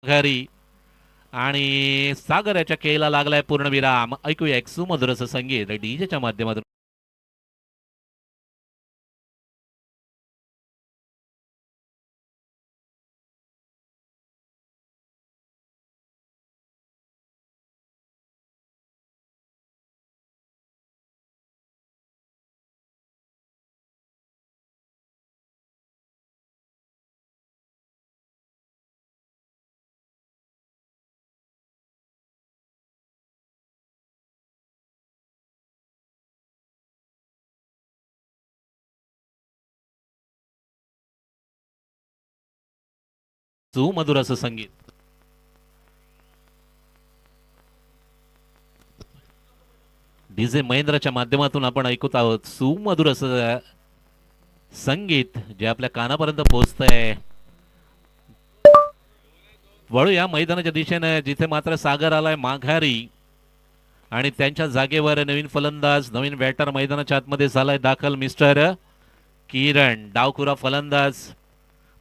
घरी आणि सागर याच्या केला लागलाय पूर्णविराम. ऐकूया एक सुमधुर असं संगीत डीजेच्या माध्यमातून. सुमधुर असं संगीत डीजे महेंद्रच्या माध्यमातून आपण ऐकत आहोत. सुमधुर असं संगीत जे आपल्या कानापर्यंत पोहोचतंय. वळूया मैदानाच्या दिशेने जिथे मात्र सागर आलाय माघारी आणि त्यांच्या जागेवर नवीन फलंदाज नवीन बॅटर मैदानाच्या आतमध्ये झालाय दाखल मिस्टर किरण. डावखुरा फलंदाज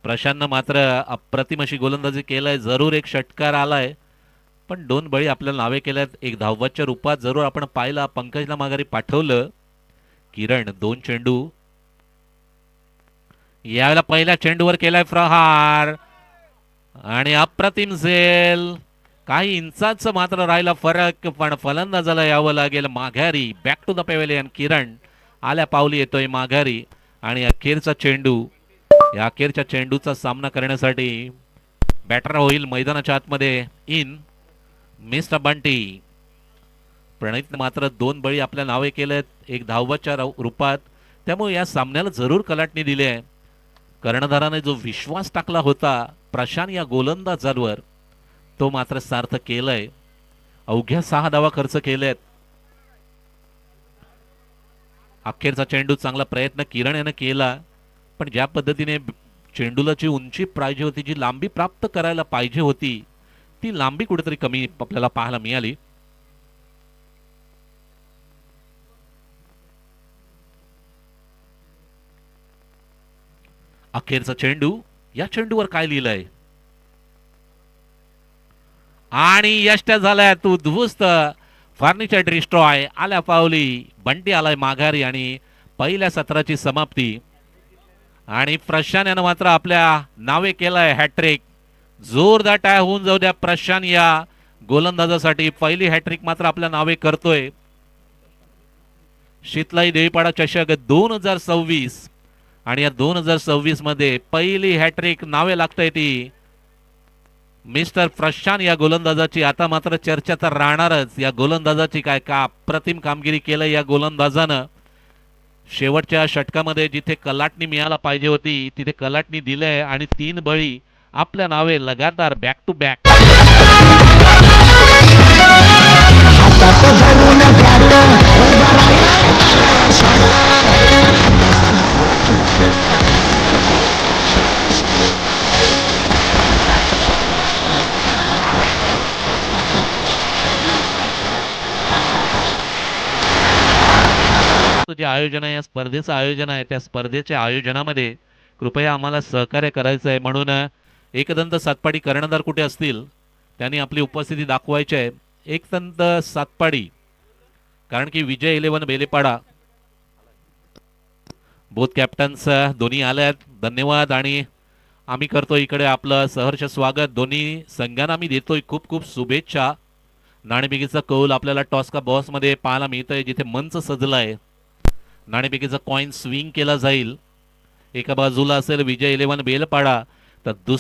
प्रशांतनं मात्र अप्रतिम अशी गोलंदाजी केलाय. जरूर एक षटकार आलाय पण दोन बळी आपल्याला नावे केल्यात. एक धावच्या रूपात जरूर आपण पाहिला. पंकजला माघारी पाठवलं. किरण 2 चेंडू. यावेळेला पहिल्या चेंडूवर केलाय प्रहार आणि अप्रतिम झेल. काही इंचाच मात्र राहिला फरक पण फलंदाजाला यावं लागेल माघारी. Back to the pavilion. Kiran आल्या पावली येतोय माघारी आणि अखेरचा चेंडू. या अखेरच्या चेंडूचा सामना करण्यासाठी बॅटर होईल मैदानाच्या आतमध्ये इन मिस्टर बंटी. प्रणितने मात्र 2 बळी आपल्या नावे केलेत एक धावच्या रूपात. त्यामुळे या सामन्याला जरूर कलाटणी दिली आहे. कर्णधाराने जो विश्वास टाकला होता प्रशांत या गोलंदाजांवर तो मात्र सार्थ केलंय. अवघ्या 6 धावा खर्च केलेत. अखेरचा चेंडू चांगला प्रयत्न किरण यानं केला पण ज्या पद्धतीने चेंडूला जी उंची पाहिजे होती जी लांबी प्राप्त करायला पाहिजे होती ती लांबी कुठेतरी कमी आपल्याला पाहायला मिळाली. अखेरचा चेंडू. या चेंडूवर काय लिहिलंय आणि यष्ट्या झाल्या तू ध्वस्त. फर्निचर डिस्ट्रॉय आल्या पावली. बंटी आलाय माघारी आणि पहिल्या सत्राची समाप्ती. आणि प्रशांत यानं मात्र आपल्या नावे केलाय हॅट्रिक. जोरदार टाय होऊन जाऊ द्या प्रशांत या गोलंदाजासाठी. पहिली हॅट्रिक मात्र आपल्या नावे करतोय. शीतलाई देवीपाडा चषक 2026 आणि या 2026 मध्ये पहिली हॅट्रिक नावे लागतंय ती मिस्टर प्रशांत या गोलंदाजाची. आता मात्र चर्चा तर राहणारच या गोलंदाजाची. काय का अप्रतिम कामगिरी केलं या गोलंदाजानं. शेवटच्या षटकामध्ये जिथे कलाटणी मिळायला पाहिजे होती तिथे कलाटणी दिलंय आणि 3 बळी आपल्या नावे लगातार बॅक टू बॅक. जे आयोजन आहे या स्पर्धेचं आयोजन आहे त्या स्पर्धेच्या आयोजनामध्ये कृपया आम्हाला सहकार्य करायचं आहे. म्हणून एकदंत सातपाडी कर्णधार कुठे असतील त्यांनी आपली उपस्थिती दाखवायची आहे. एकदंत सातपाडी कारण की विजय 11 बेलेपाडा बोथ कॅप्टन्स दोन्ही आल्यात. धन्यवाद आणि आम्ही करतो इकडे आपलं सहर्ष स्वागत. दोन्ही संघांना आम्ही देतोय खूप खूप शुभेच्छा. नाणेफेकीचा कौल आपल्याला टॉस का बॉस मध्ये पाहायला मिळतंय जिथे मंच सजलाय. नाणेफेकीचा कॉइन स्विंग केला जाईल. एका बाजूला असेल विजय 11 बेलपाडा तर दुसऱ्या